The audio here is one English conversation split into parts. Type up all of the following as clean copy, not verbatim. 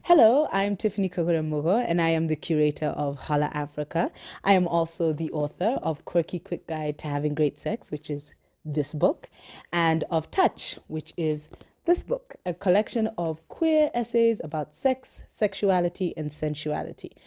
Hello, I'm Tiffany Kagure Mugo, and I am the curator of HOLAAfrica. I am also the author of Quirky Quick Guide to Having Great Sex, which is this book, and of Touch, which is this book, a collection of queer essays about sex, sexuality, and sensuality.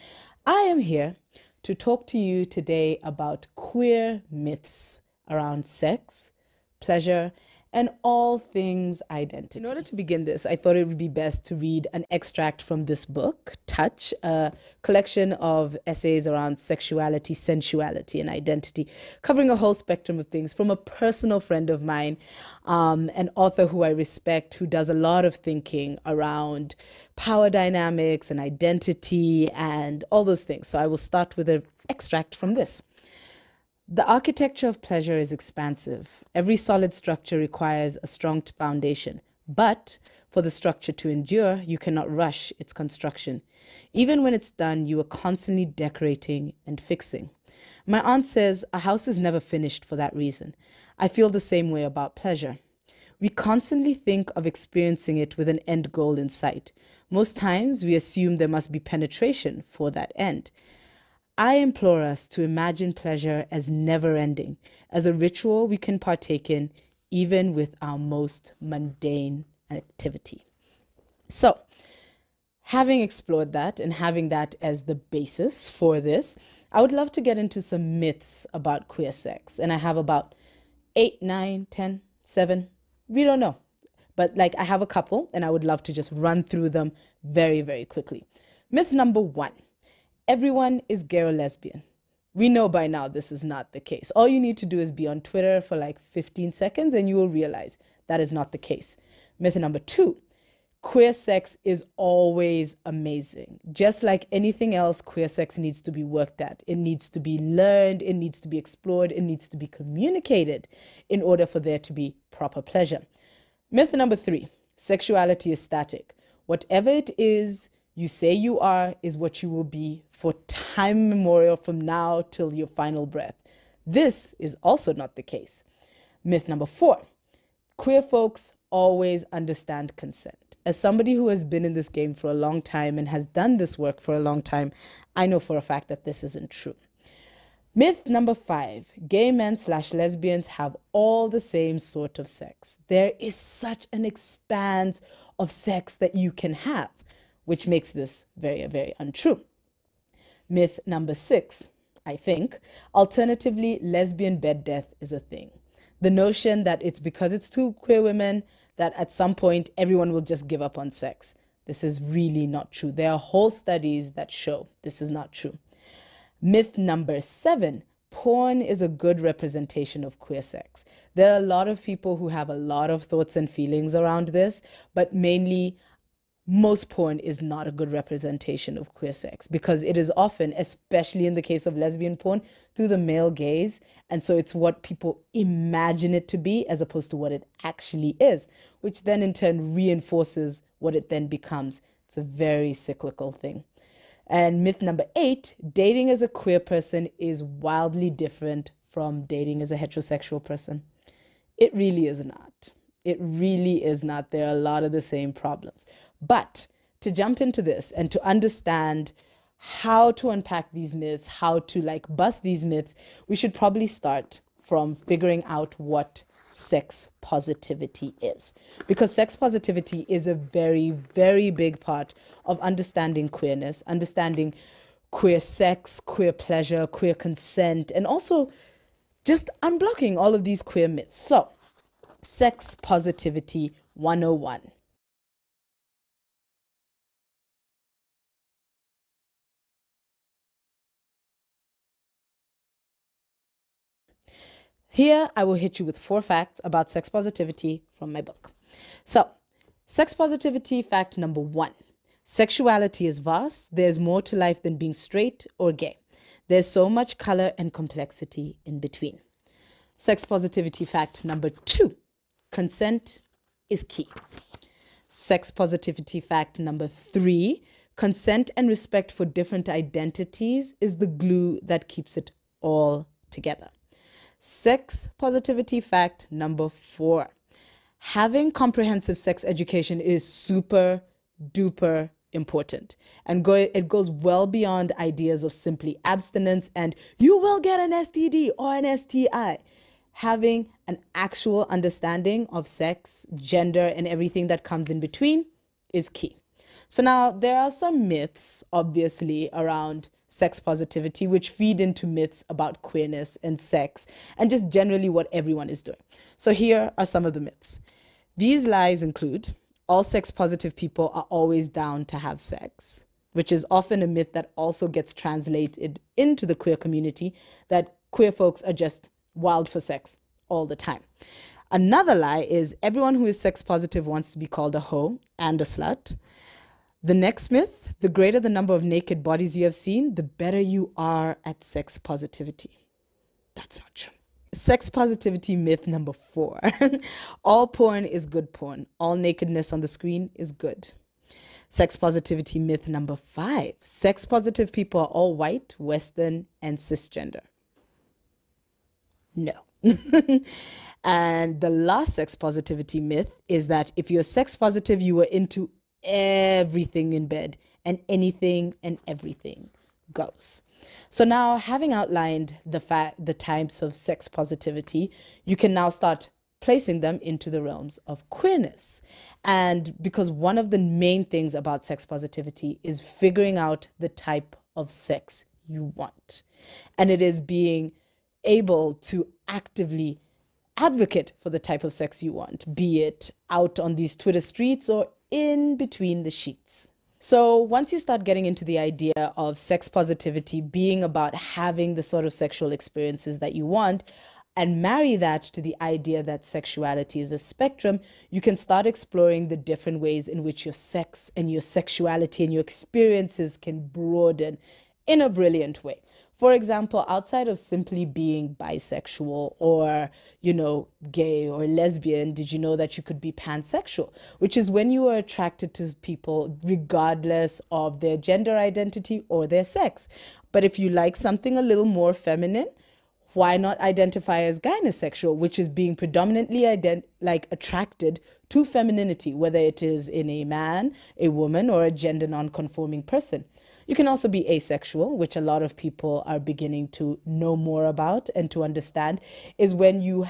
I am here to talk to you today about queer myths around sex, pleasure, and all things identity. In order to begin this, I thought it would be best to read an extract from this book, Touch, a collection of essays around sexuality, sensuality, and identity, covering a whole spectrum of things from a personal friend of mine, an author who I respect, who does a lot of thinking around power dynamics and identity and all those things. So I will start with an extract from this. The architecture of pleasure is expansive. Every solid structure requires a strong foundation, but for the structure to endure, you cannot rush its construction. Even when it's done, you are constantly decorating and fixing. My aunt says a house is never finished for that reason. I feel the same way about pleasure. We constantly think of experiencing it with an end goal in sight. Most times, we assume there must be penetration for that end. I implore us to imagine pleasure as never-ending, as a ritual we can partake in, even with our most mundane activity. So, having explored that and having that as the basis for this, I would love to get into some myths about queer sex. And I have about 8, 9, 10, 7, we don't know. But I have a couple, and I would love to just run through them very, very quickly. Myth number 1. Everyone is gay or lesbian. We know by now this is not the case. All you need to do is be on Twitter for 15 seconds and you will realize that is not the case. Myth number 2, queer sex is always amazing. Just like anything else, queer sex needs to be worked at. It needs to be learned, it needs to be explored, it needs to be communicated in order for there to be proper pleasure. Myth number 3, sexuality is static. Whatever it is you say you are is what you will be for time immemorial from now till your final breath. This is also not the case. Myth number 4, queer folks always understand consent. As somebody who has been in this game for a long time and has done this work for a long time, I know for a fact that this isn't true. Myth number 5, gay men/lesbians have all the same sort of sex. There is such an expanse of sex that you can have, which makes this very, very untrue. Myth number 6, I think, alternatively, lesbian bed death is a thing. The notion that it's because it's two queer women that at some point everyone will just give up on sex. This is really not true. There are whole studies that show this is not true. Myth number 7, porn is a good representation of queer sex. There are a lot of people who have a lot of thoughts and feelings around this, but mainly most porn is not a good representation of queer sex because it is often, especially in the case of lesbian porn, through the male gaze. And so it's what people imagine it to be as opposed to what it actually is, which then in turn reinforces what it then becomes. It's a very cyclical thing. And myth number 8, dating as a queer person is wildly different from dating as a heterosexual person. It really is not. It really is not. There are a lot of the same problems. But to jump into this and to understand how to unpack these myths, how to bust these myths, we should probably start from figuring out what sex positivity is. Because sex positivity is a very, very big part of understanding queerness, understanding queer sex, queer pleasure, queer consent, and also just unblocking all of these queer myths. So, sex positivity 101. Here, I will hit you with 4 facts about sex positivity from my book. So, sex positivity fact number 1. Sexuality is vast. There's more to life than being straight or gay. There's so much color and complexity in between. Sex positivity fact number 2. Consent is key. Sex positivity fact number 3. Consent and respect for different identities is the glue that keeps it all together. Sex positivity fact number 4. Having comprehensive sex education is super duper important. And it goes well beyond ideas of simply abstinence and you will get an STD or an STI. Having an actual understanding of sex, gender, and everything that comes in between is key. So now there are some myths, obviously, around sex positivity, which feed into myths about queerness and sex and just generally what everyone is doing. So here are some of the myths. These lies include all sex positive people are always down to have sex, which is often a myth that also gets translated into the queer community, that queer folks are just wild for sex all the time. Another lie is everyone who is sex positive wants to be called a hoe and a slut. The next myth, the greater the number of naked bodies you have seen, the better you are at sex positivity. That's not true. Sex positivity myth number 4. All porn is good porn. All nakedness on the screen is good. Sex positivity myth number 5. Sex positive people are all white, Western, and cisgender. No. And the last sex positivity myth is that if you're sex positive, you are into everything in bed and anything and everything goes. So now, having outlined the types of sex positivity, you can now start placing them into the realms of queerness. And because one of the main things about sex positivity is figuring out the type of sex you want. And it is being able to actively advocate for the type of sex you want, be it out on these Twitter streets or in between the sheets. So once you start getting into the idea of sex positivity being about having the sort of sexual experiences that you want, and marry that to the idea that sexuality is a spectrum, you can start exploring the different ways in which your sex and your sexuality and your experiences can broaden in a brilliant way. For example, outside of simply being bisexual or, gay or lesbian, did you know that you could be pansexual, which is when you are attracted to people regardless of their gender identity or their sex. But if you like something a little more feminine, why not identify as gynasexual, which is being predominantly attracted to femininity, whether it is in a man, a woman, or a gender non-conforming person. You can also be asexual, which a lot of people are beginning to know more about and to understand, is when you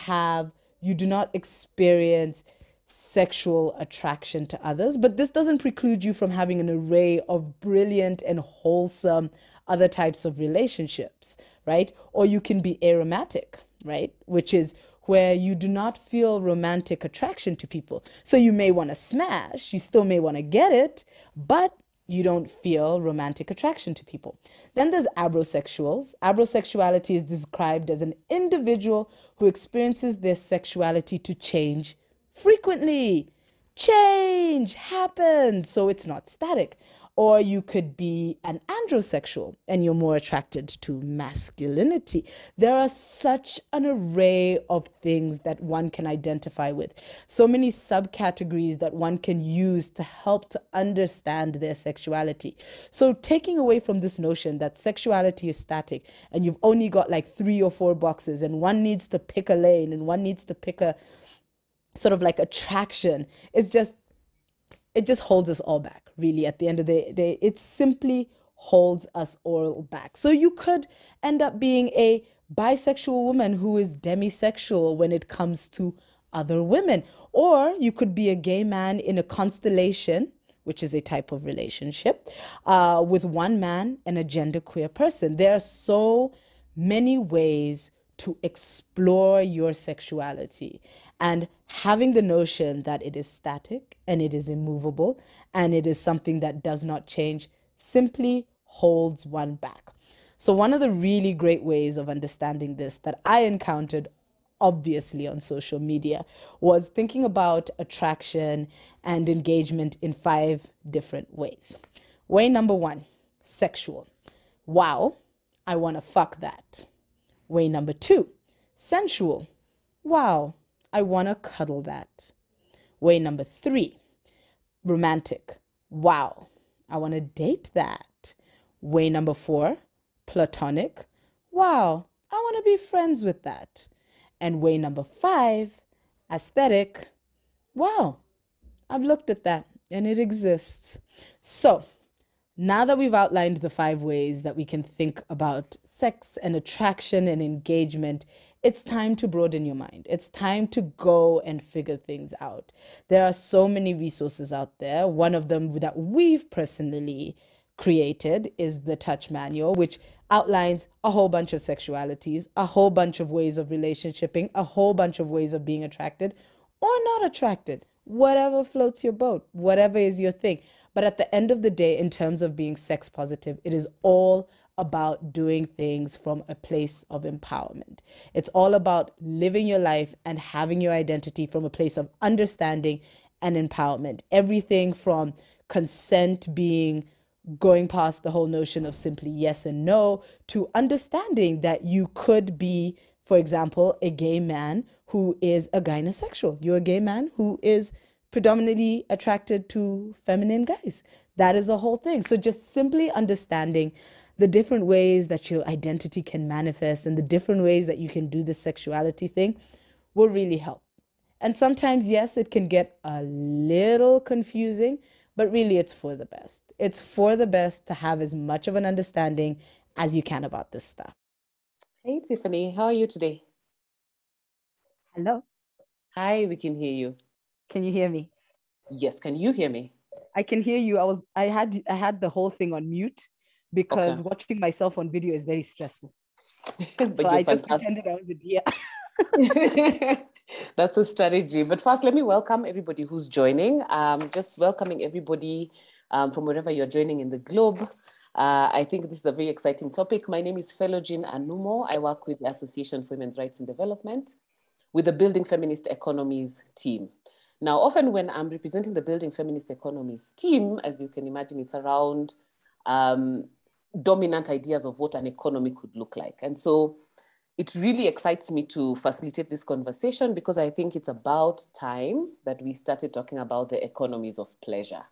do not experience sexual attraction to others, but this doesn't preclude you from having an array of brilliant and wholesome other types of relationships, right? Or you can be aromantic, right? Which is where you do not feel romantic attraction to people. So you may want to smash, you still may want to get it, but you don't feel romantic attraction to people. Then there's abrosexuals. Abrosexuality is described as an individual who experiences their sexuality to change frequently. Change happens, so it's not static. Or you could be an androsexual and you're more attracted to masculinity. There are such an array of things that one can identify with. So many subcategories that one can use to help to understand their sexuality. So taking away from this notion that sexuality is static and you've only got like 3 or 4 boxes and one needs to pick a lane and one needs to pick a sort of like attraction, it just holds us all back, really. At the end of the day, it simply holds us all back. So you could end up being a bisexual woman who is demisexual when it comes to other women. Or you could be a gay man in a constellation, which is a type of relationship, with one man and a genderqueer person. There are so many ways to explore your sexuality. And having the notion that it is static and it is immovable and it is something that does not change simply holds one back. So one of the really great ways of understanding this that I encountered, obviously on social media, was thinking about attraction and engagement in 5 different ways. Way number 1, sexual. Wow, I want to fuck that. Way number 2, sensual. Wow, I want to cuddle that. Way number 3, romantic. Wow, I want to date that. Way number 4, platonic. Wow, I want to be friends with that. And way number 5, aesthetic. Wow, I've looked at that And it exists. So now that we've outlined the 5 ways that we can think about sex and attraction and engagement, it's time to broaden your mind. It's time to go and figure things out. There are so many resources out there. One of them that we've personally created is the Touch Manual, which outlines a whole bunch of sexualities, a whole bunch of ways of relationshiping, a whole bunch of ways of being attracted or not attracted, whatever floats your boat, whatever is your thing. But at the end of the day, in terms of being sex positive, it is all about doing things from a place of empowerment. It's all about living your life and having your identity from a place of understanding and empowerment. Everything from consent being going past the whole notion of simply yes and no to understanding that you could be, for example, a gay man who is a gynasexual. You're a gay man who is predominantly attracted to feminine guys. That is a whole thing. So just simply understanding the different ways that your identity can manifest and the different ways that you can do the sexuality thing will really help. And sometimes, yes, it can get a little confusing, but really it's for the best. It's for the best to have as much of an understanding as you can about this stuff. Hey, Tiffany, how are you today? Hello. Hi, we can hear you. Can you hear me? Yes, can you hear me? I can hear you. I had the whole thing on mute because Okay. watching myself on video is very stressful. But So you're I just fantastic. pretended I was a deer. That's a strategy. But first, let me welcome everybody who's joining. Just welcoming everybody from wherever you're joining in the globe. I think this is a very exciting topic. My name is Felogin Anumo. I work with the Association for Women's Rights and Development with the Building Feminist Economies team. Now, often when I'm representing the Building Feminist Economies team, as you can imagine, it's around dominant ideas of what an economy could look like. And so it really excites me to facilitate this conversation because I think it's about time that we started talking about the economies of pleasure.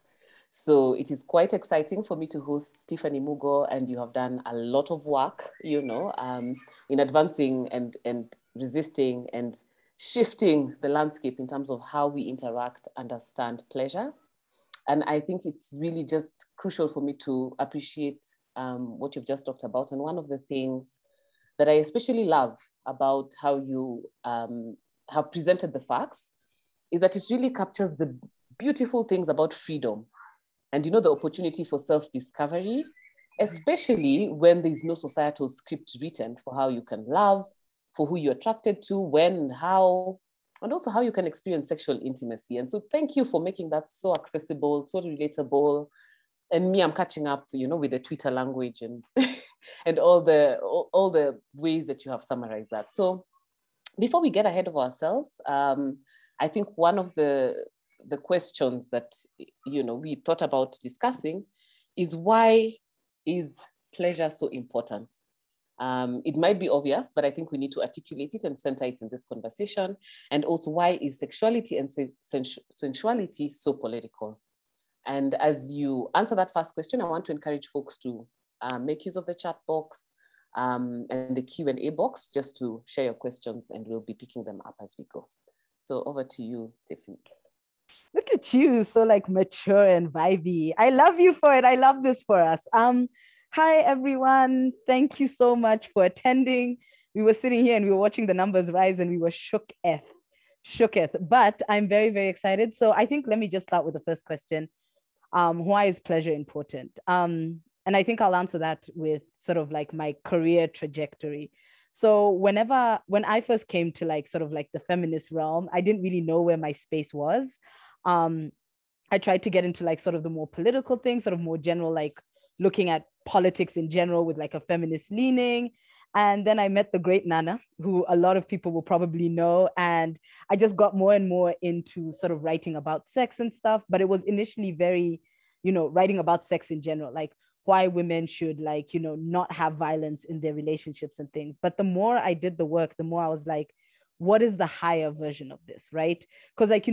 So it is quite exciting for me to host Tiffany Mugo, and you have done a lot of work, in advancing and resisting and shifting the landscape in terms of how we interact, understand pleasure. And I think it's really just crucial for me to appreciate what you've just talked about. And one of the things that I especially love about how you have presented the facts is that it really captures the beautiful things about freedom and, the opportunity for self-discovery, especially when there's no societal script written for how you can love, for who you're attracted to, when, how, and also how you can experience sexual intimacy. And so thank you for making that so accessible, so relatable. And me, I'm catching up, with the Twitter language and and all the ways that you have summarized that. So before we get ahead of ourselves, I think one of the questions that we thought about discussing is, why is pleasure so important? It might be obvious, but I think we need to articulate it and center it in this conversation. And also, why is sexuality and sensuality so political? And as you answer that first question, I want to encourage folks to make use of the chat box and the Q&A box just to share your questions, and we'll be picking them up as we go. So over to you, Tiffany. Look at you, so like mature and vibey. I love you for it. I love this for us. Hi everyone. Thank you so much for attending. We were sitting here and we were watching the numbers rise and we were shooketh. But I'm very, very excited. So I think let me just start with the first question. Why is pleasure important? And I think I'll answer that with sort of like my career trajectory. So when I first came to like sort of like the feminist realm, I didn't really know where my space was. I tried to get into like sort of the more political things, sort of more general, like looking at politics in general with like a feminist leaning. And then I met the great Nana, who a lot of people will probably know. And I just got more and more into sort of writing about sex and stuff. But it was initially very, writing about sex in general, like why women should like, not have violence in their relationships and things. But the more I did the work, the more I was like, what is the higher version of this, right? Because like,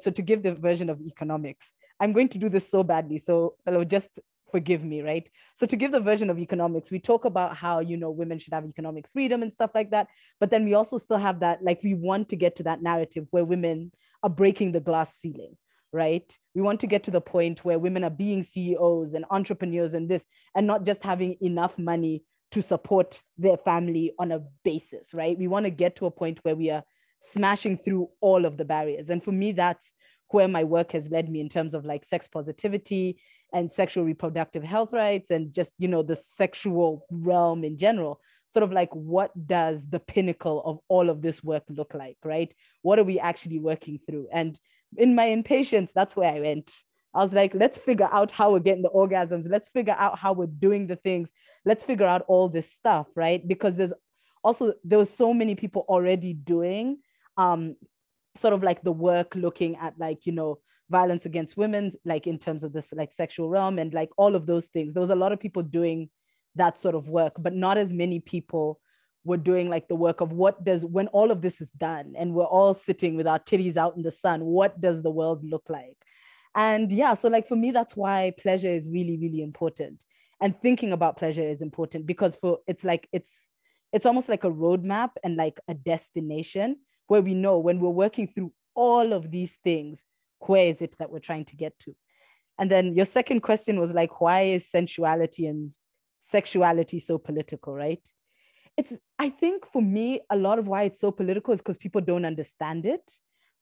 so to give the version of economics, I'm going to do this so badly. So just forgive me, right? So to give the version of economics, we talk about how, women should have economic freedom and stuff like that. But then we also still have that, like, we want to get to that narrative where women are breaking the glass ceiling, right? We want to get to the point where women are being CEOs and entrepreneurs and this, and not just having enough money to support their family on a basis, right? We want to get to a point where we are smashing through all of the barriers. And for me, that's where my work has led me in terms of like sex positivity and sexual reproductive health rights and just, you know, the sexual realm in general. Sort of like, what does the pinnacle of all of this work look like, right? What are we actually working through? And in my impatience, that's where I went. I was like, let's figure out how we're getting the orgasms. Let's figure out how we're doing the things. Let's figure out all this stuff, right? Because there was so many people already doing sort of like the work looking at like, you know, violence against women, like in terms of this like sexual realm and like all of those things. There was a lot of people doing that sort of work, but not as many people were doing like the work of when all of this is done and we're all sitting with our titties out in the sun, what does the world look like? And yeah, so like for me, that's why pleasure is really, really important. And thinking about pleasure is important because it's almost like a roadmap and like a destination where we know when we're working through all of these things, where is it that we're trying to get to? And then your second question was like, why is sensuality and sexuality so political, right? I think for me, a lot of why it's so political is because people don't understand it,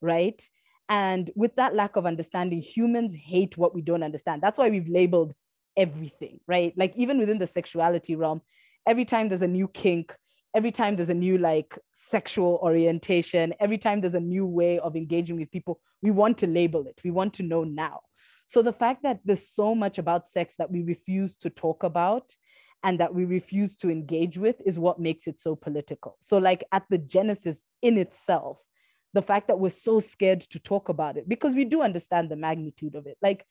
right? And with that lack of understanding, humans hate what we don't understand. That's why we've labeled everything, right? Like even within the sexuality realm, every time there's a new kink, every time there's a new like sexual orientation, every time there's a new way of engaging with people, we want to label it. We want to know now. So the fact that there's so much about sex that we refuse to talk about and that we refuse to engage with is what makes it so political. So like at the genesis in itself, the fact that we're so scared to talk about it, because we do understand the magnitude of it. Like,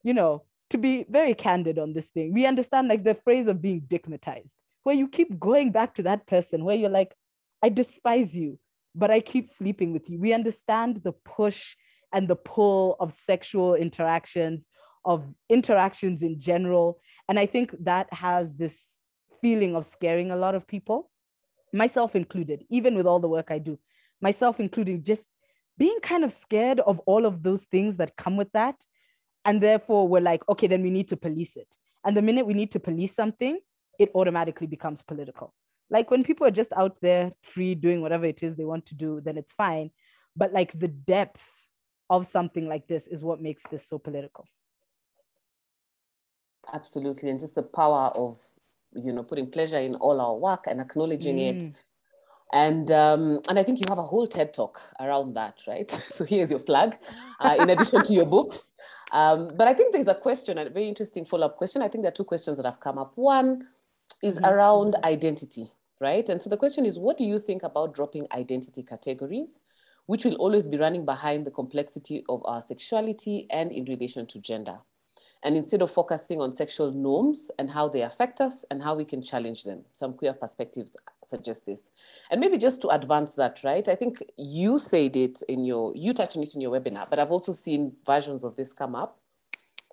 you know, to be very candid on this thing, we understand like the phrase of being digmatized, where you keep going back to that person where you're like, I despise you, but I keep sleeping with you. We understand the push and the pull of sexual interactions, of interactions in general. And I think that has this feeling of scaring a lot of people, myself included, even with all the work I do, myself including, just being kind of scared of all of those things that come with that. And therefore we're like, okay, then we need to police it. And the minute we need to police something, it automatically becomes political. Like when people are just out there free doing whatever it is they want to do, then it's fine. But like the depth of something like this is what makes this so political. Absolutely. And just the power of, you know, putting pleasure in all our work and acknowledging it. And I think you have a whole TED talk around that, right? So here's your plug, in addition to your books. But I think there's a question, a very interesting follow-up question. I think there are two questions that have come up. One is around identity, right? And so the question is, what do you think about dropping identity categories, which will always be running behind the complexity of our sexuality and in relation to gender? And instead of focusing on sexual norms and how they affect us and how we can challenge them. Some queer perspectives suggest this. And maybe just to advance that, right? I think you said it you touched on it in your webinar, but I've also seen versions of this come up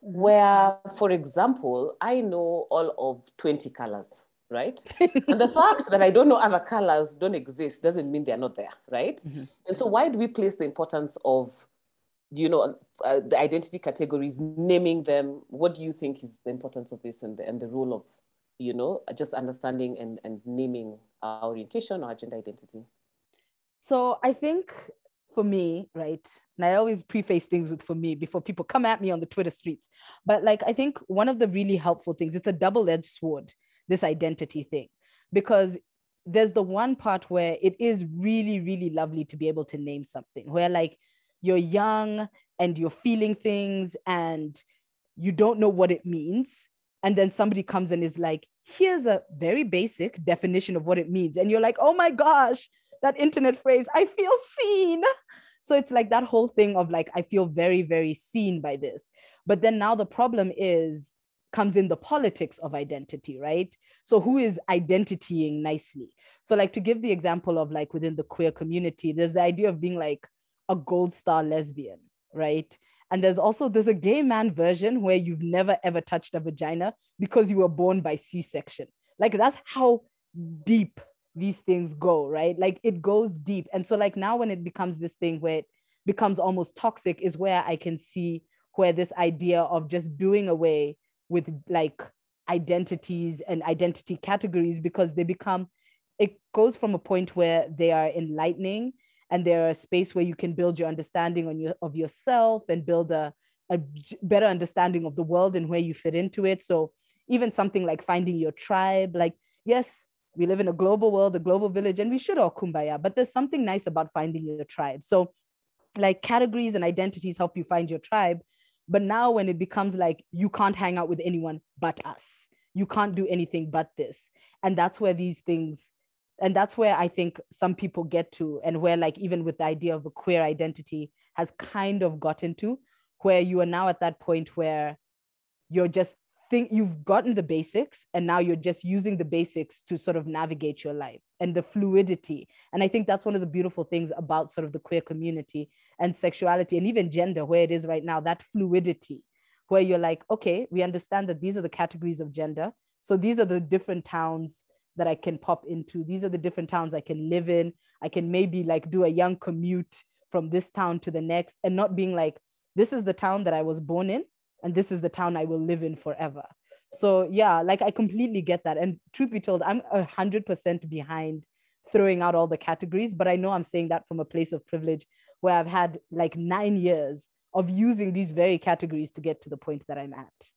where, for example, I know all of 20 colors, right? And the fact that I don't know other colors don't exist doesn't mean they're not there, right? And so why do we place the importance of, the identity categories, naming them? What do you think is the importance of this and the role of, just understanding and naming our orientation, our gender identity? So I think for me, right, and I always preface things with for me before people come at me on the Twitter streets, but like, I think one of the really helpful things, it's a double-edged sword, this identity thing, because there's the one part where it is really, really lovely to be able to name something, where like you're young and you're feeling things and you don't know what it means. And then somebody comes and is like, here's a very basic definition of what it means. And you're like, oh my gosh, that internet phrase, I feel seen. So it's like that whole thing of like, I feel very, very seen by this. But then now the problem comes in the politics of identity, right? So who is identitying nicely? So like, to give the example of like within the queer community, there's the idea of being like a gold star lesbian, right? And there's a gay man version where you've never ever touched a vagina because you were born by C-section. Like that's how deep these things go, right? Like it goes deep. And so like now when it becomes this thing where it becomes almost toxic is where I can see where this idea of just doing away with like identities and identity categories, because they become, it goes from a point where they are enlightening and they're a space where you can build your understanding of yourself and build a better understanding of the world and where you fit into it. So even something like finding your tribe, like, yes, we live in a global world, a global village, and we should all kumbaya, but there's something nice about finding your tribe. So like categories and identities help you find your tribe. But now when it becomes like, you can't hang out with anyone but us, you can't do anything but this. And that's where these things, and that's where I think some people get to, and where like even with the idea of a queer identity has kind of gotten to, where you are now at that point where you're just you've gotten the basics, and now you're just using the basics to sort of navigate your life, and the fluidity. And I think that's one of the beautiful things about sort of the queer community and sexuality and even gender, where it is right now, that fluidity, where you're like, okay, we understand that these are the categories of gender. So these are the different towns that I can pop into. These are the different towns I can live in. I can maybe like do a young commute from this town to the next, and not being like, this is the town that I was born in, and this is the town I will live in forever. So yeah, like I completely get that. And truth be told, I'm 100% behind throwing out all the categories, but I know I'm saying that from a place of privilege, where I've had like 9 years of using these very categories to get to the point that I'm at.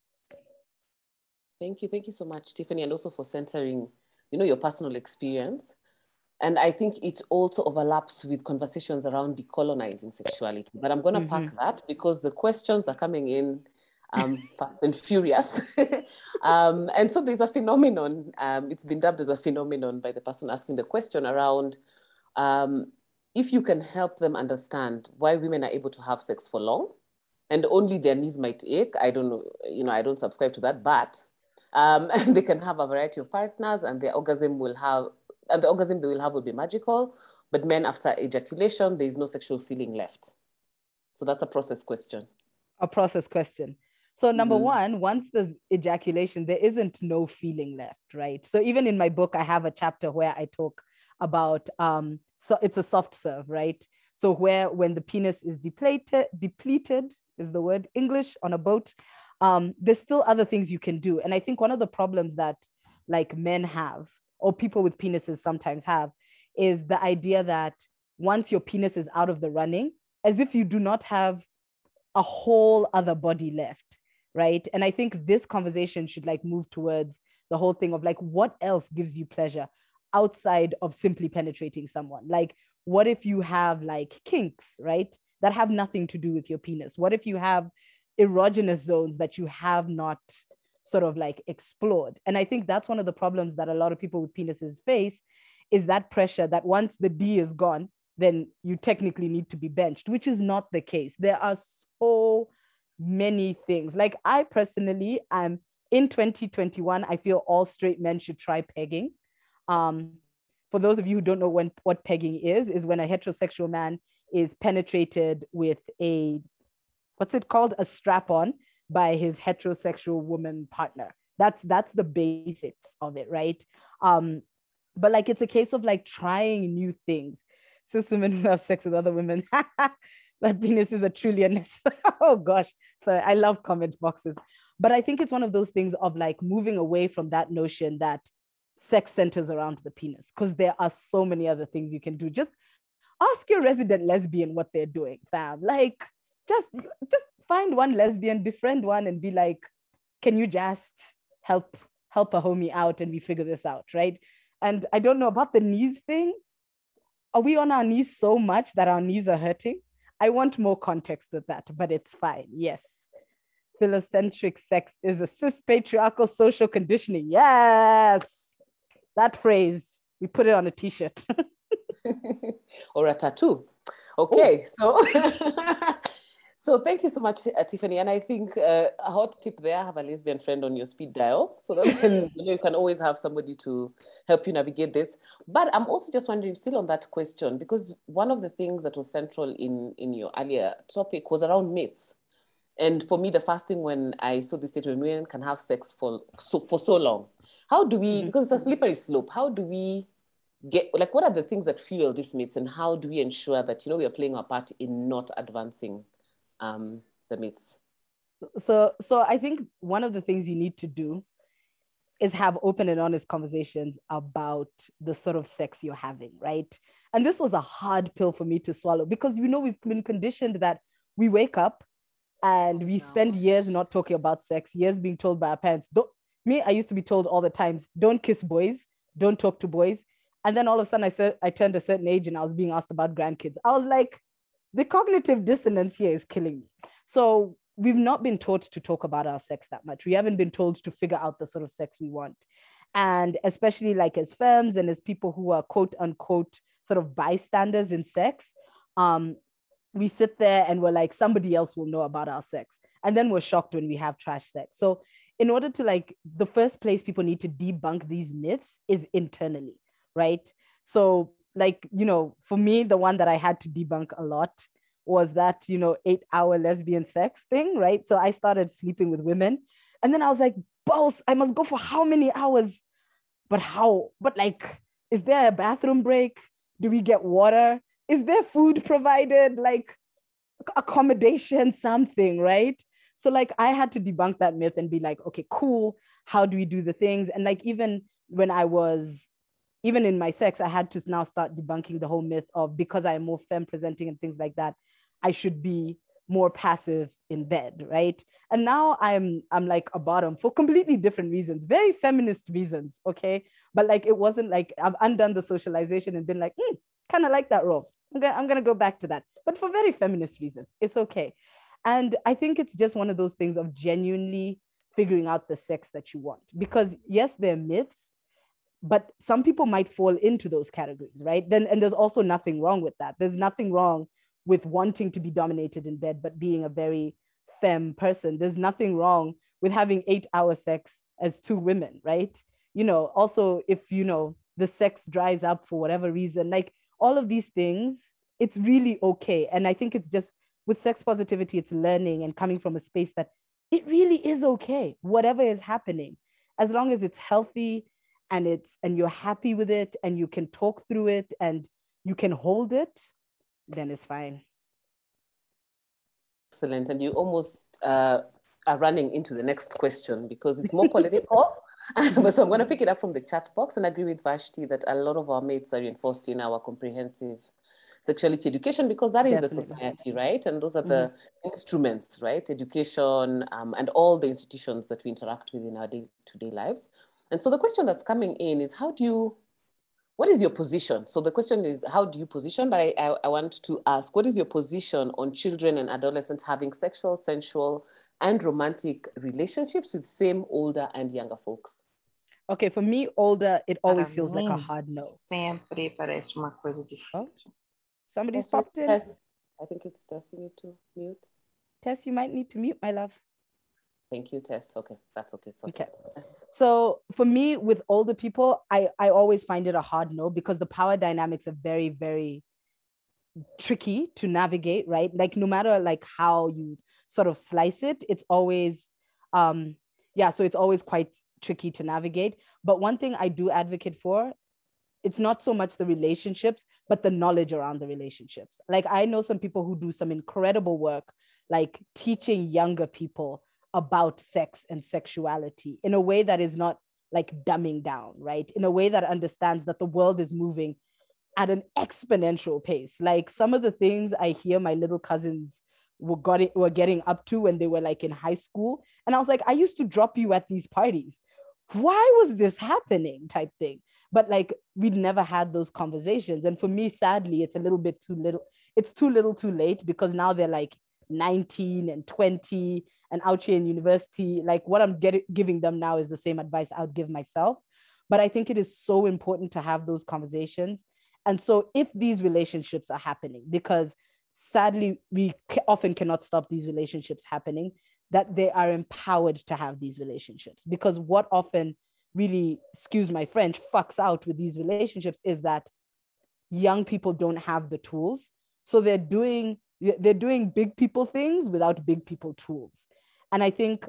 Thank you. Thank you so much, Tiffany, and also for centering, your personal experience. And I think it also overlaps with conversations around decolonizing sexuality. But I'm going to park that because the questions are coming in fast and furious. And so there's a phenomenon, it's been dubbed as a phenomenon by the person asking the question around if you can help them understand why women are able to have sex for long and only their knees might ache. I don't know, I don't subscribe to that, but and they can have a variety of partners, and the orgasm they will have will be magical. But men, after ejaculation, there is no sexual feeling left. So that's a process question. A process question. So number one, once there's ejaculation, there isn't no feeling left, right? So even in my book, I have a chapter where I talk about, so it's a soft serve, right? So where when the penis is depleted is the word English on a boat, there's still other things you can do. And I think one of the problems that like men have, or people with penises sometimes have, is the idea that once your penis is out of the running, as if you do not have a whole other body left, right? And I think this conversation should like move towards the whole thing of like, what else gives you pleasure outside of simply penetrating someone? Like, what if you have like kinks, right, that have nothing to do with your penis? What if you have erogenous zones that you have not sort of like explored? And I think that's one of the problems that a lot of people with penises face, is that pressure that once the D is gone, then you technically need to be benched, which is not the case. There are so many things. Like I personally, I'm in 2021, I feel all straight men should try pegging. For those of you who don't know what pegging is when a heterosexual man is penetrated with a, what's it called? A strap-on by his heterosexual woman partner. That's the basics of it, right? But like, it's a case of like trying new things. Cis women who have sex with other women, that penis is a trillioness. Oh gosh, sorry, I love comment boxes. But I think it's one of those things of like moving away from that notion that sex centers around the penis, because there are so many other things you can do. Just ask your resident lesbian what they're doing, fam. Like, just find one lesbian, befriend one, and be like, can you just help a homie out and we figure this out, right? And I don't know about the knees thing. Are we on our knees so much that our knees are hurting? I want more context with that, but it's fine. Yes. Philocentric sex is a cis patriarchal social conditioning. Yes. That phrase, we put it on a t-shirt. Or a tattoo. Okay. Ooh. So thank you so much, Tiffany. And I think a hot tip there, have a lesbian friend on your speed dial, so that you can always have somebody to help you navigate this. But I'm also just wondering, still on that question, because one of the things that was central in your earlier topic was around myths. And for me, the first thing when I saw this statement, women can have sex for so long. How do we, because it's a slippery slope, how do we get, like, what are the things that fuel these myths, and how do we ensure that, you know, we are playing our part in not advancing the myths? So I think one of the things you need to do is have open and honest conversations about the sort of sex you're having, right? And this was a hard pill for me to swallow because, you know, we've been conditioned that we wake up and we spend years not talking about sex, years being told by our parents, I used to be told all the times, don't kiss boys, don't talk to boys. And then all of a sudden I turned a certain age and I was being asked about grandkids. I was like, the cognitive dissonance here is killing me. So we've not been taught to talk about our sex that much. We haven't been told to figure out the sort of sex we want. And especially like as femmes and as people who are quote unquote sort of bystanders in sex, we sit there and we're like, somebody else will know about our sex. And then we're shocked when we have trash sex. So in order to, like, the first place people need to debunk these myths is internally, right? So, like, you know, for me, the one that I had to debunk a lot was that, you know, 8-hour lesbian sex thing, right? So I started sleeping with women. And then I was like, boss, I must go for how many hours? But how? But like, is there a bathroom break? Do we get water? Is there food provided? Like accommodation, something, right? So like I had to debunk that myth and be like, okay, cool. How do we do the things? And like, even when I was, even in my sex, I had to now start debunking the whole myth of, because I'm more femme presenting and things like that, I should be more passive in bed, right? And now I'm like a bottom for completely different reasons, very feminist reasons, okay? But like, it wasn't like I've undone the socialization and been like, kind of like that role. I'm gonna go back to that, but for very feminist reasons, it's okay. And I think it's just one of those things of genuinely figuring out the sex that you want, because yes, they're myths, but some people might fall into those categories, right? Then, and there's also nothing wrong with that. There's nothing wrong with wanting to be dominated in bed, but being a very femme person. There's nothing wrong with having 8-hour sex as two women, right? You know, also if, you know, the sex dries up for whatever reason, like all of these things, it's really okay. And I think it's just with sex positivity, it's learning and coming from a space that it really is okay, whatever is happening, as long as it's healthy and you're happy with it and you can talk through it and you can hold it, then it's fine. Excellent. And you almost are running into the next question because it's more political. So I'm going to pick it up from the chat box and agree with Vashti that a lot of our myths are reinforced in our comprehensive sexuality education, because that is Definitely. The society, right? And those are the instruments, right? Education and all the institutions that we interact with in our day-to-day lives. And so the question that's coming in is, what is your position? So the question is, how do you position? But I want to ask, what is your position on children and adolescents having sexual, sensual, and romantic relationships with same older and younger folks? Okay, for me, older, it always feels like a hard no. Sempre parece uma coisa difícil. Somebody's popped in. Tess. I think it's Tess. You need to mute. Tess, you might need to mute, my love. Thank you, Tess. Okay, that's okay. Okay. So for me, with older people, I always find it a hard no, because the power dynamics are very, very tricky to navigate, right? Like no matter like how you sort of slice it, it's always, so it's always quite tricky to navigate. But one thing I do advocate for, it's not so much the relationships, but the knowledge around the relationships. Like I know some people who do some incredible work, like teaching younger people about sex and sexuality in a way that is not like dumbing down, right? In a way that understands that the world is moving at an exponential pace. Like some of the things I hear my little cousins were getting up to when they were like in high school. And I was like, I used to drop you at these parties. Why was this happening type thing? But like, we'd never had those conversations. And for me, sadly, it's a little bit too little. It's too little too late, because now they're like 19 and 20 and out here in university. Like what I'm giving them now is the same advice I would give myself. But I think it is so important to have those conversations. And so if these relationships are happening, because sadly, we often cannot stop these relationships happening, that they are empowered to have these relationships. Because what often really, excuse my French, fucks out with these relationships is that young people don't have the tools. So they're doing big people things without big people tools. And I think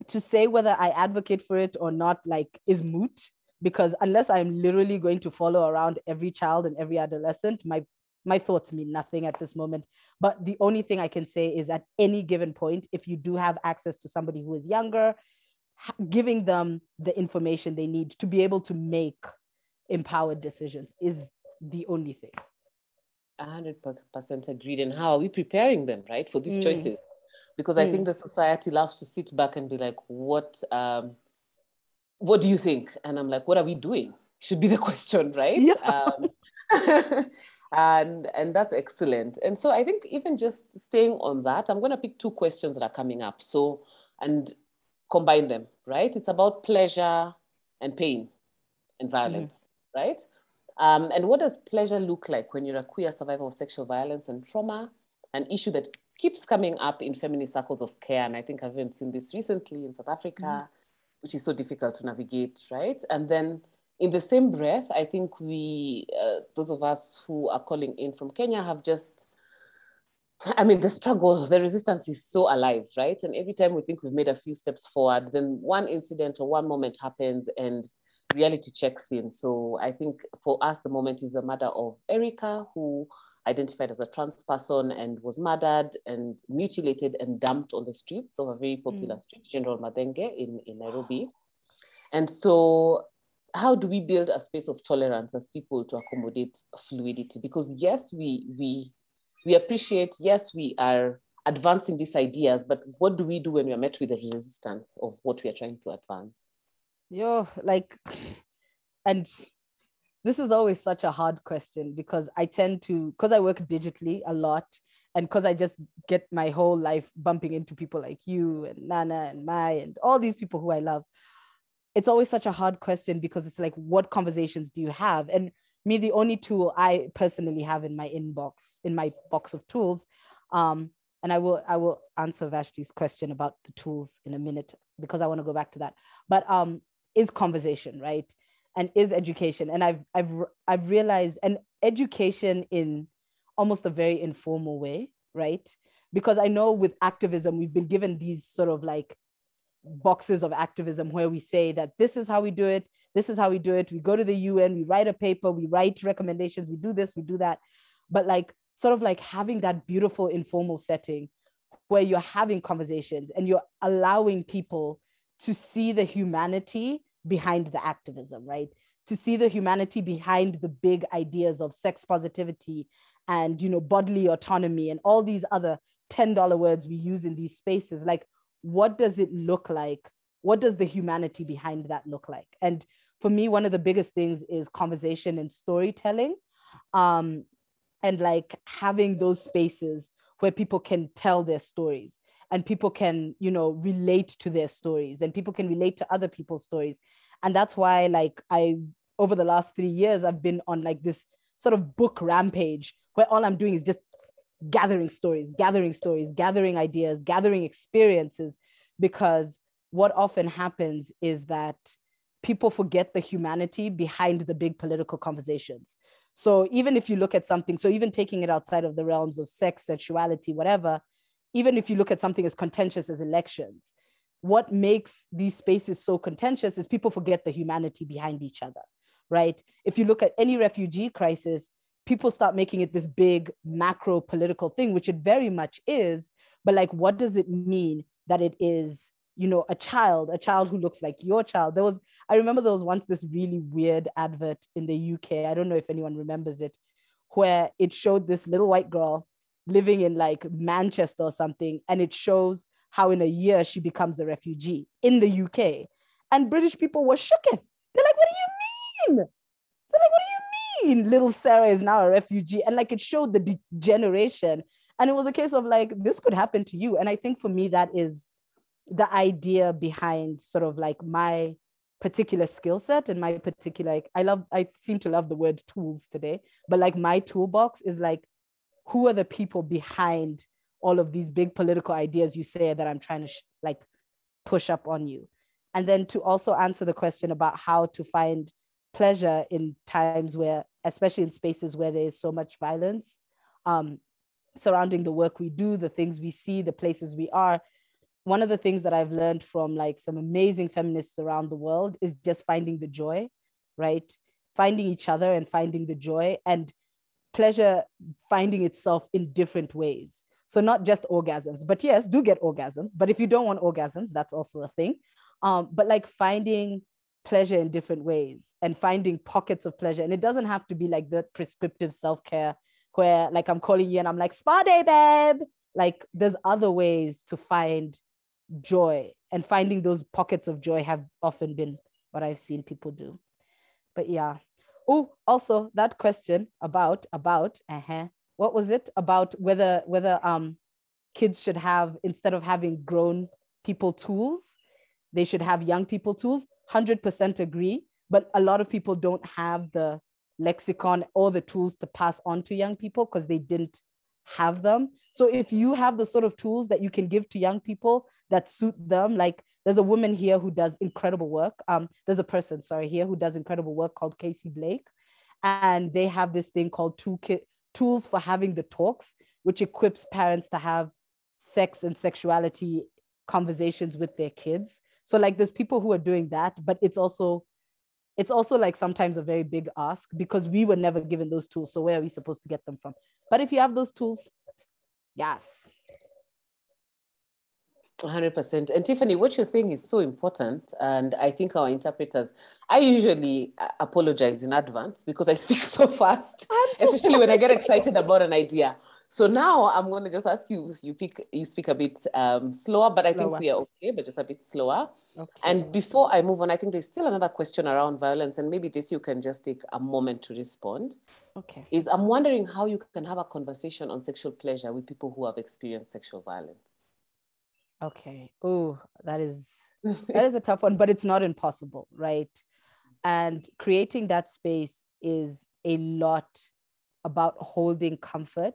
to say whether I advocate for it or not, like, is moot, because unless I'm literally going to follow around every child and every adolescent, my thoughts mean nothing at this moment. But the only thing I can say is at any given point, if you do have access to somebody who is younger, giving them the information they need to be able to make empowered decisions is the only thing. 100% agreed. And how are we preparing them, right, for these choices? Because I think the society loves to sit back and be like, what do you think? And I'm like, what are we doing? Should be the question, right? Yeah. And that's excellent. And so I think even just staying on that, I'm going to pick two questions that are coming up. So, and combine them, right? It's about pleasure and pain and violence, right? And what does pleasure look like when you're a queer survivor of sexual violence and trauma? An issue that keeps coming up in feminist circles of care. And I think I've even seen this recently in South Africa, which is so difficult to navigate, right? And then in the same breath, I think we, those of us who are calling in from Kenya have just, I mean, the struggle, the resistance is so alive, right? And every time we think we've made a few steps forward, then one incident or one moment happens and reality checks in. So I think for us, the moment is the murder of Erica, who identified as a trans person and was murdered and mutilated and dumped on the streets of a very popular street, General Madenge in Nairobi. And so how do we build a space of tolerance as people to accommodate fluidity? Because yes, we appreciate, yes, we are advancing these ideas, but what do we do when we are met with the resistance of what we are trying to advance? And this is always such a hard question because because I work digitally a lot and because I just get my whole life bumping into people like you and Nana and Mai and all these people who I love. It's always such a hard question because it's like, what conversations do you have? And me, the only tool I personally have in my inbox, in my box of tools, and I will answer Vashti's question about the tools in a minute because I want to go back to that. But is conversation, right? And is education. And I've realized, and education in almost a very informal way, right? Because I know with activism, we've been given these sort of like boxes of activism where we say that this is how we do it. This is how we do it. We go to the UN, we write a paper, we write recommendations, we do this, we do that. But like sort of like having that beautiful informal setting where you're having conversations and you're allowing people to see the humanity behind the activism, right? To see the humanity behind the big ideas of sex positivity and, bodily autonomy and all these other $10 words we use in these spaces. Like, what does it look like? What does the humanity behind that look like? And for me, one of the biggest things is conversation and storytelling. And like having those spaces where people can tell their stories and people can, relate to their stories and people can relate to other people's stories. And that's why like over the last 3 years, I've been on like this sort of book rampage where all I'm doing is just gathering stories, gathering ideas, gathering experiences, because what often happens is that people forget the humanity behind the big political conversations. So even if you look at something, so even taking it outside of the realms of sex, sexuality, whatever, even if you look at something as contentious as elections, what makes these spaces so contentious is people forget the humanity behind each other, right? If you look at any refugee crisis, people start making it this big macro political thing, which it very much is. But like, what does it mean that it is, a child who looks like your child? I remember there was once this really weird advert in the UK. I don't know if anyone remembers it, where it showed this little white girl living in like Manchester or something. And it shows how in a year she becomes a refugee in the UK. And British people were shooketh. They're like, what do you mean? They're like, what do you mean? Little Sarah is now a refugee. And like it showed the degeneration. And it was a case of like, this could happen to you. And I think for me, that is the idea behind sort of like my particular skill set and my particular, I seem to love the word tools today, but like my toolbox is like, who are the people behind all of these big political ideas you say that I'm trying to like push up on you? And then to also answer the question about how to find pleasure in times where, especially in spaces where there is so much violence surrounding the work we do, the things we see, the places we are. One of the things that I've learned from like some amazing feminists around the world is just finding the joy right? Finding each other and finding the joy, and pleasure finding itself in different ways. So not just orgasms, but yes, do get orgasms. But if you don't want orgasms, that's also a thing. But like finding pleasure in different ways and finding pockets of pleasure. And it doesn't have to be like the prescriptive self-care where like I'm calling you and I'm like, spa day, babe. Like there's other ways to find joy, and finding those pockets of joy have often been what I've seen people do. But yeah. Oh, also that question about what was it about whether kids should have, instead of having grown people tools, they should have young people tools. 100% agree, but a lot of people don't have the lexicon or the tools to pass on to young people because they didn't have them. So if you have the sort of tools that you can give to young people that suit them, like there's a woman here who does incredible work. There's a person, sorry, here who does incredible work called Casey Blake. And they have this thing called tools for having the talks, which equips parents to have sex and sexuality conversations with their kids. So like there's people who are doing that, but it's also like sometimes a very big ask because we were never given those tools. So where are we supposed to get them from? But if you have those tools, yes. 100%. And Tiffany, what you're saying is so important. And I think our interpreters, I usually apologize in advance because I speak so fast, especially when I get excited about an idea. So now I'm going to just ask you, you speak a bit slower, but I think we are okay, but just a bit slower. Okay. And before I move on, I think there's still another question around violence, and maybe this you can just take a moment to respond. Okay. I'm wondering how you can have a conversation on sexual pleasure with people who have experienced sexual violence. Okay. Oh, that is a tough one, but it's not impossible, right? And creating that space is a lot about holding comfort,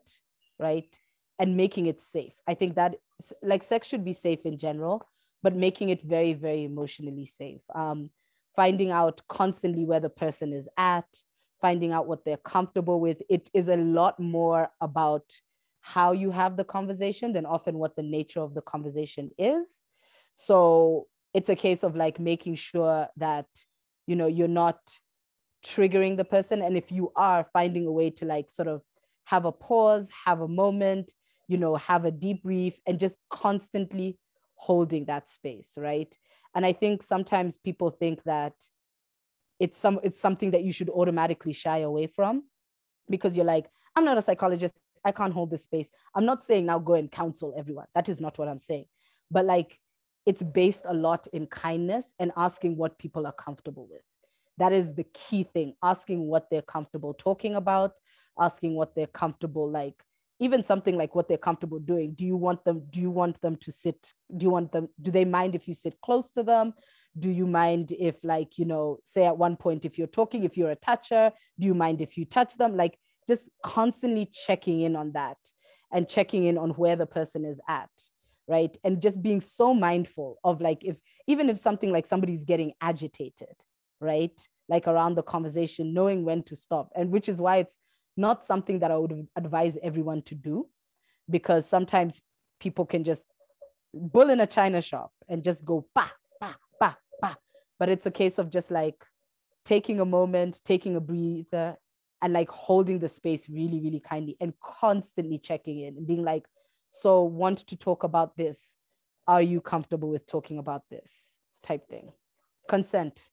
right? And making it safe. I think that like sex should be safe in general, but making it very, very emotionally safe. Finding out constantly where the person is at, finding out what they're comfortable with. It is a lot more about how you have the conversation than often what the nature of the conversation is. So it's a case of like making sure that, you know, you're not triggering the person. And if you are, finding a way to like sort of have a pause, have a moment, you know, have a debrief, and just constantly holding that space, right? And I think sometimes people think that it's something that you should automatically shy away from because you're like, I'm not a psychologist, I can't hold this space. I'm not saying now go and counsel everyone. That is not what I'm saying. But like, it's based a lot in kindness and asking what people are comfortable with. That is the key thing. Asking what they're comfortable talking about, asking what they're comfortable, like even something like what they're comfortable doing. Do you want them to sit? Do they mind if you sit close to them? Do you mind if, like, you know, say at one point, if you're talking, if you're a toucher, do you mind if you touch them? Like, just constantly checking in on that and checking in on where the person is at, right? And just being so mindful of like, even if something like somebody's getting agitated, right? Like around the conversation, knowing when to stop. And which is why it's not something that I would advise everyone to do, because sometimes people can just bull in a china shop and just go, bah, bah, bah, bah. But it's a case of just like taking a moment, taking a breather, and like holding the space really, really kindly and constantly checking in and being like, so want to talk about this? Are you comfortable with talking about this type thing? Consent,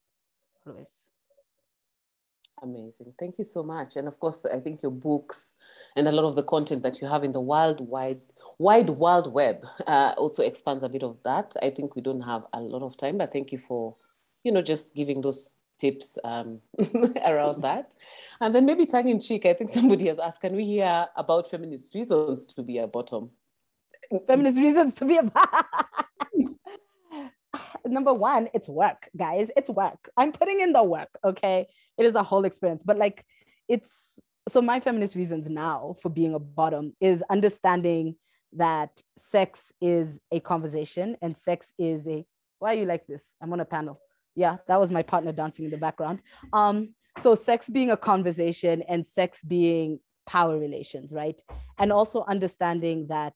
always. Amazing. Thank you so much. And of course, I think your books and a lot of the content that you have in the wide web also expands a bit of that. I think we don't have a lot of time, but thank you for, you know, just giving those tips around that. And then maybe tongue in cheek, I think somebody has asked, can we hear about feminist reasons to be a bottom? Feminist reasons to be a Number one, it's work, guys. It's work. I'm putting in the work, okay? It is a whole experience. But like, so my feminist reasons now for being a bottom is understanding that sex is a conversation and sex is why are you like this? I'm on a panel. Yeah, that was my partner dancing in the background. So sex being a conversation and sex being power relations, right? And also understanding that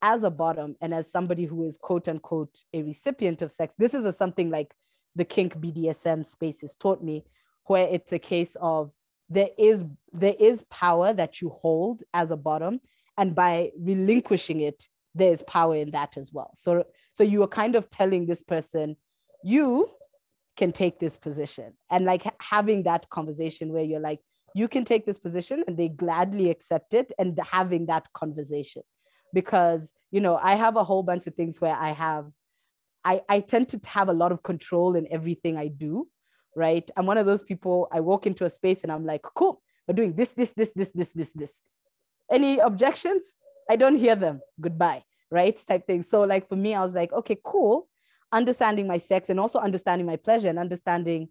as a bottom and as somebody who is quote unquote a recipient of sex, this is something like the kink BDSM space has taught me. where it's a case of there is power that you hold as a bottom, and by relinquishing it, there's power in that as well. So you are kind of telling this person, you can take this position, and like having that conversation where you're like, you can take this position, and they gladly accept it, and having that conversation. Because, you know, I have a whole bunch of things where I tend to have a lot of control in everything I do, right? I'm one of those people, I walk into a space and I'm like, cool, we're doing this. Any objections? I don't hear them. Goodbye, right? Type thing. So like for me, I was like, okay, cool. Understanding my sex and also understanding my pleasure and understanding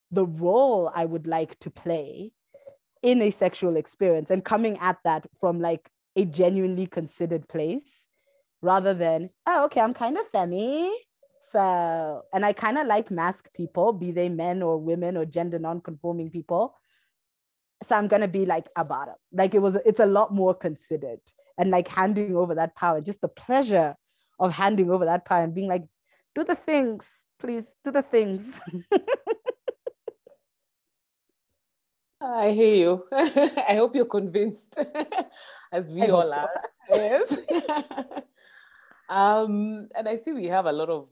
the role I would like to play in a sexual experience, and coming at that from like a genuinely considered place rather than, oh, okay, I'm kind of femme. So, and I kind of like mask people, be they men or women or gender non-conforming people. So I'm going to be like a bottom. Like it's a lot more considered, and like handing over that power, just the pleasure of handing over that power and being like, do the things, please do the things. I hear you. I hope you're convinced, as we all are. Yes. And I see we have a lot of,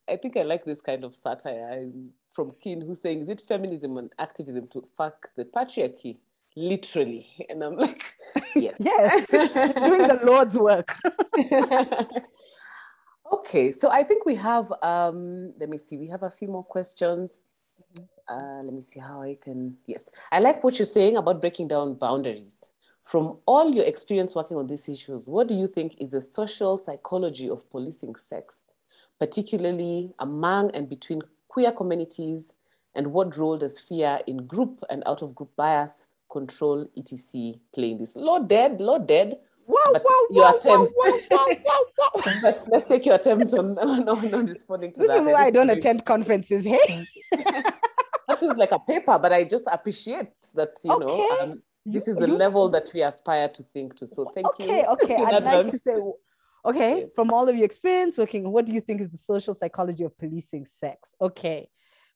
I think I like this kind of satire from Keen, who's saying, is it feminism and activism to fuck the patriarchy? Literally. And I'm like, yes. Yes, doing the Lord's work. Okay, so I think we have, let me see, we have a few more questions. Let me see how I can, yes. I like what you're saying about breaking down boundaries. From all your experience working on these issues, what do you think is the social psychology of policing sex, particularly among and between queer communities, and what role does fear in group and out of group bias, control, etc. play in this? Loaded. But let's take your attempt on responding to this that. This is why I don't attend conferences. Hey, that is like a paper, but I just appreciate that, you know, this is the level that we aspire to think to. So thank you. Okay. I'd like to say, okay, from all of your experience working, what do you think is the social psychology of policing sex? Okay,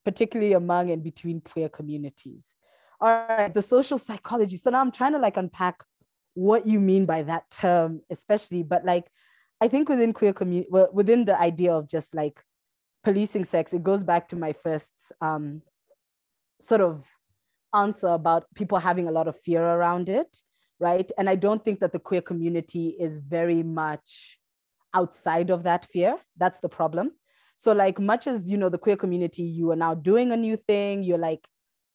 particularly among and between queer communities. All right, the social psychology. So now I'm trying to like unpack what you mean by that term, especially, but like, I think within queer community, well, within the idea of just like policing sex, it goes back to my first sort of answer about people having a lot of fear around it, right? And I don't think that the queer community is very much outside of that fear. That's the problem. So like much as, you know, the queer community, you are now doing a new thing, you're like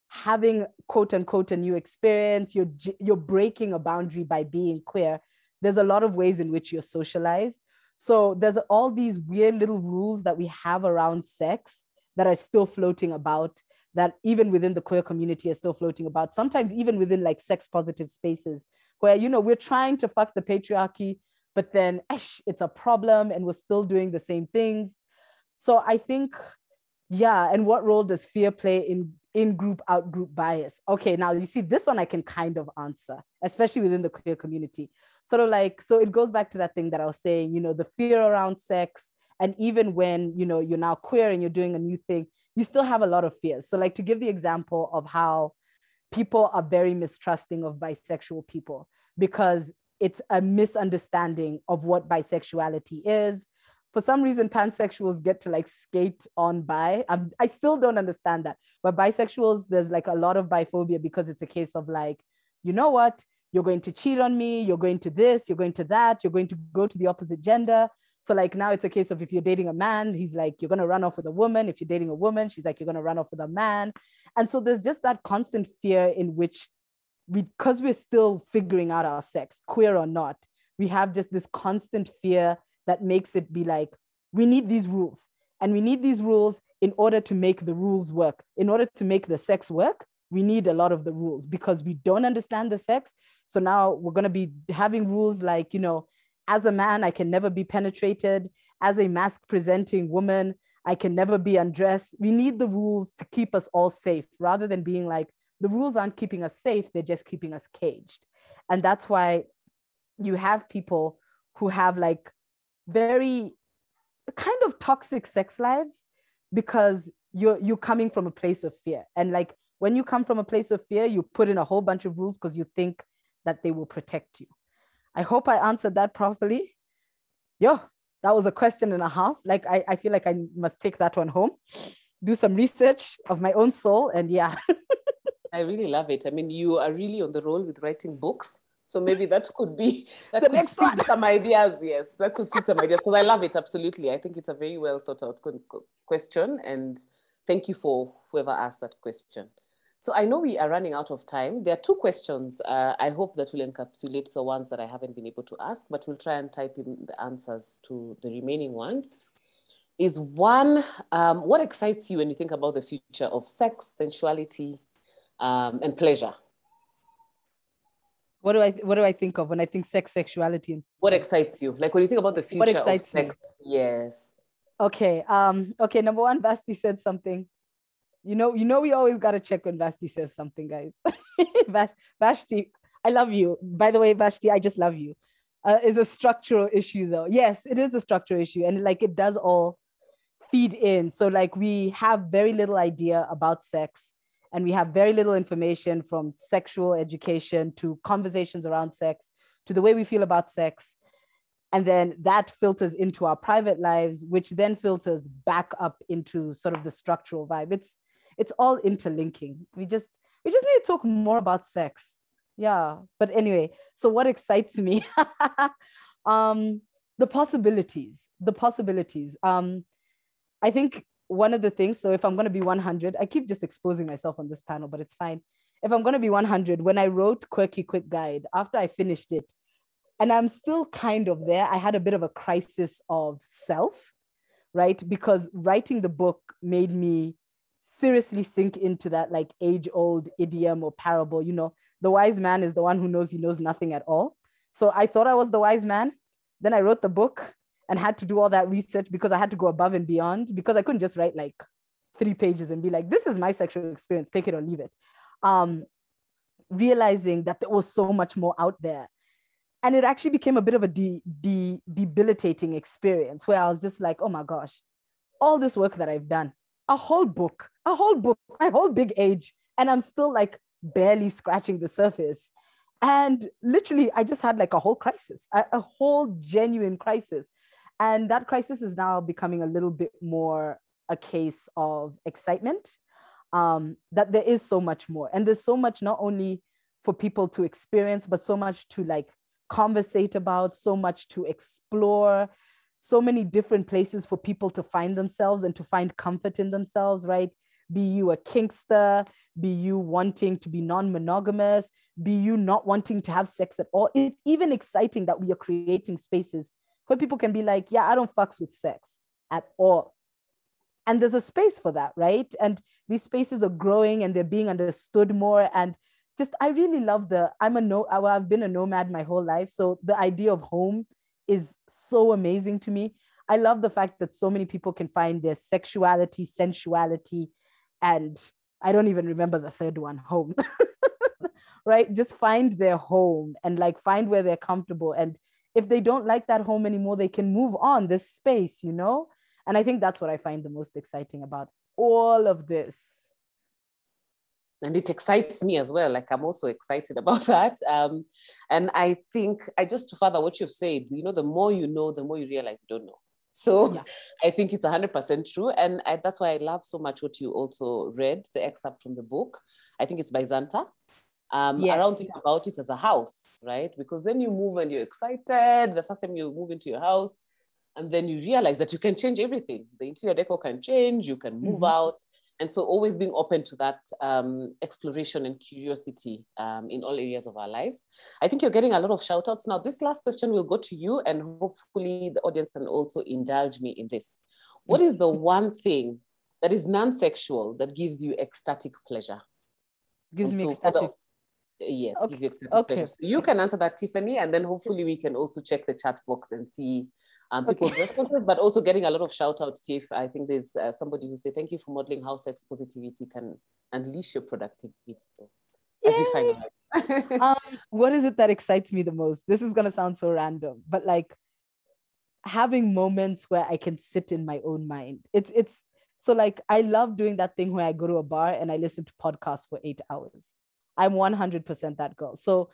having quote unquote a new experience, you're breaking a boundary by being queer. There's a lot of ways in which you're socialized. So there's all these weird little rules that we have around sex that are still floating about, that even within the queer community are still floating about, sometimes even within like sex positive spaces where, you know, we're trying to fuck the patriarchy, but then it's a problem and we're still doing the same things. So I think, yeah. And what role does fear play in group out group bias? Okay, now you see this one I can kind of answer, especially within the queer community. Sort of like, so it goes back to that thing that I was saying, you know, the fear around sex. And even when, you know, you're now queer and you're doing a new thing, you still have a lot of fears. So like to give the example of how people are very mistrusting of bisexual people because it's a misunderstanding of what bisexuality is. For some reason, pansexuals get to like skate on bi. I still don't understand that. But bisexuals, there's like a lot of biphobia because it's a case of like, you know what? You're going to cheat on me. You're going to this, you're going to that. You're going to go to the opposite gender. So like now it's a case of if you're dating a man, he's like, you're going to run off with a woman. If you're dating a woman, she's like, you're going to run off with a man. And so there's just that constant fear in which because we're still figuring out our sex, queer or not, we have just this constant fear that makes it be like, we need these rules, and we need these rules in order to make the rules work. In order to make the sex work, we need a lot of the rules because we don't understand the sex. So now we're going to be having rules like, you know, as a man, I can never be penetrated. As a mask presenting woman, I can never be undressed. We need the rules to keep us all safe rather than being like, the rules aren't keeping us safe, they're just keeping us caged. And that's why you have people who have like very kind of toxic sex lives because you're coming from a place of fear. And like When you come from a place of fear, you put in a whole bunch of rules because you think that they will protect you. I hope I answered that properly. Yo, that was a question and a half. Like, I feel like I must take that one home, do some research of my own soul. And yeah. I really love it. I mean, you are really on the roll with writing books. So maybe that could be, that The could next seed one. some ideas. Yes, that could seed some ideas. Because I love it, absolutely. I think it's a very well thought out question. And thank you for whoever asked that question. So I know we are running out of time. There are two questions. I hope that will encapsulate the ones that I haven't been able to ask, but we'll try and type in the answers to the remaining ones. Is one, what excites you when you think about the future of sex, sensuality, and pleasure? What do I think of when I think sex, sexuality? What excites you? Like when you think about the future What excites of sex? me? Yes. Okay. Okay. Number one, Basti said something. You know, we always gotta check when Vashti says something, guys. Vashti, I love you. By the way, Vashti, I just love you. Is a structural issue, though. Yes, it is a structural issue, and like it does all feed in. So like we have very little idea about sex, and we have very little information from sexual education to conversations around sex to the way we feel about sex. And then that filters into our private lives, which then filters back up into sort of the structural vibe. It's all interlinking. We just need to talk more about sex. Yeah. But anyway, so what excites me? The possibilities. I think one of the things, so if I'm going to be 100, I keep just exposing myself on this panel, but it's fine. If I'm going to be 100, when I wrote Quirky Quick Guide, after I finished it, and I'm still kind of there, I had a bit of a crisis of self, right? Because writing the book made me seriously sink into that like age-old idiom or parable. You know, the wise man is the one who knows he knows nothing at all. So I thought I was the wise man. Then I wrote the book and had to do all that research because I had to go above and beyond, because I couldn't just write like 3 pages and be like, this is my sexual experience, take it or leave it. Realizing that there was so much more out there. And it actually became a bit of a debilitating experience where I was just like, oh my gosh, all this work that I've done, a whole book, my whole big age, and I'm still like barely scratching the surface. And literally, I just had like a whole crisis, a whole genuine crisis. And that crisis is now becoming a little bit more a case of excitement, that there is so much more. And there's so much not only for people to experience, but so much to like conversate about, so much to explore, so many different places for people to find themselves and to find comfort in themselves, right? Be you a kinkster, be you wanting to be non-monogamous, be you not wanting to have sex at all. It's even exciting that we are creating spaces where people can be like, yeah, I don't fucks with sex at all. And there's a space for that, right? And these spaces are growing and they're being understood more. And just, I really love I've been a nomad my whole life. So the idea of home is so amazing to me. I love the fact that so many people can find their sexuality, sensuality, and I don't even remember the third one, home, right? Just find their home and like find where they're comfortable. And if they don't like that home anymore, they can move on this space, you know? And I think that's what I find the most exciting about all of this. And it excites me as well. Like I'm also excited about that. And I think just to further what you've said, you know, the more you know, the more you realize you don't know. So yeah. I think it's 100% true. And that's why I love so much what you also read, the excerpt from the book. I think it's by Zanta. Yes. Around thinking about it as a house, right? Because then you move and you're excited. The first time you move into your house, and then you realize that you can change everything. The interior decor can change, you can move out. And so always being open to that exploration and curiosity in all areas of our lives. I think you're getting a lot of shout outs. Now, this last question will go to you, and hopefully the audience can also indulge me in this. What is the one thing that is non-sexual that gives you ecstatic pleasure? Gives me ecstatic. Yes, okay. Gives you ecstatic pleasure. So you can answer that, Tiffany, and then hopefully we can also check the chat box and see people's responses, but also getting a lot of shout outs, Tiff. I think there's somebody who said, thank you for modeling how sex positivity can unleash your productivity. So as we finalize. What is it that excites me the most? This is going to sound so random, but like having moments where I can sit in my own mind. It's So like, I love doing that thing where I go to a bar and I listen to podcasts for 8 hours. I'm 100% that girl. So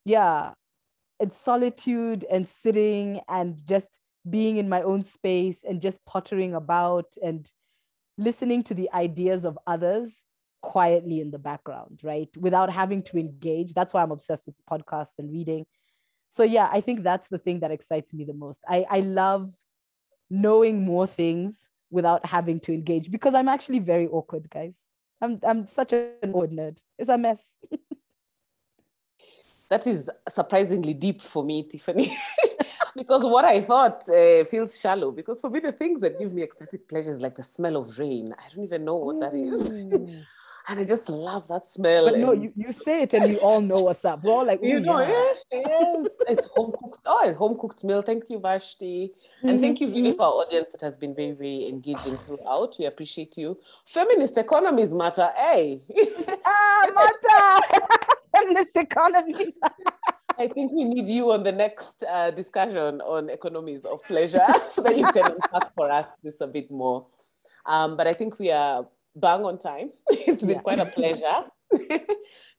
yeah, it's solitude and sitting and just being in my own space and just pottering about and listening to the ideas of others quietly in the background, right? Without having to engage. That's why I'm obsessed with podcasts and reading. So yeah, I think that's the thing that excites me the most. I love knowing more things without having to engage, because I'm actually very awkward, guys. I'm such an awkward nerd. It's a mess. That is surprisingly deep for me, Tiffany. Because what I thought feels shallow. Because for me, the things that give me ecstatic pleasure is like the smell of rain. I don't even know what that is. And I just love that smell. But no, you say it and we all know what's up. We're all like, you know, yeah. yes. It's home cooked. Oh, it's home cooked meal. Thank you, Vashti. And thank you really for our audience that has been very, very engaging throughout. We appreciate you. Feminist economies matter. Hey. Matter. Feminist economies. I think we need you on the next discussion on economies of pleasure so that you can unpack for us this a bit more. But I think we are bang on time. It's been quite a pleasure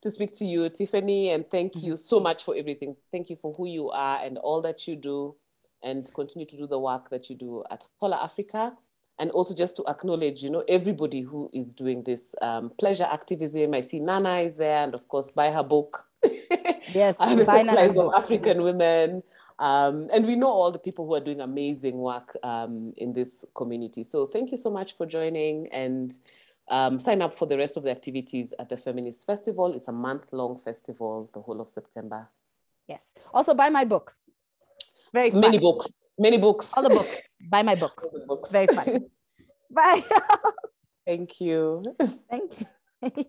to speak to you, Tiffany, and thank you so much for everything. Thank you for who you are and all that you do, and continue to do the work that you do at HOLAAfrica. And also just to acknowledge, you know, everybody who is doing this pleasure activism. I see Nana is there, and of course, buy her book. Yes, The Sex Lives of African Women. And we know all the people who are doing amazing work in this community. So thank you so much for joining, and sign up for the rest of the activities at the Feminist Festival. It's a month-long festival, the whole of September. Yes. Also buy my book. It's very fun. Many books. All the books. Buy my book. It's very fun. Bye. Thank you. Thank you.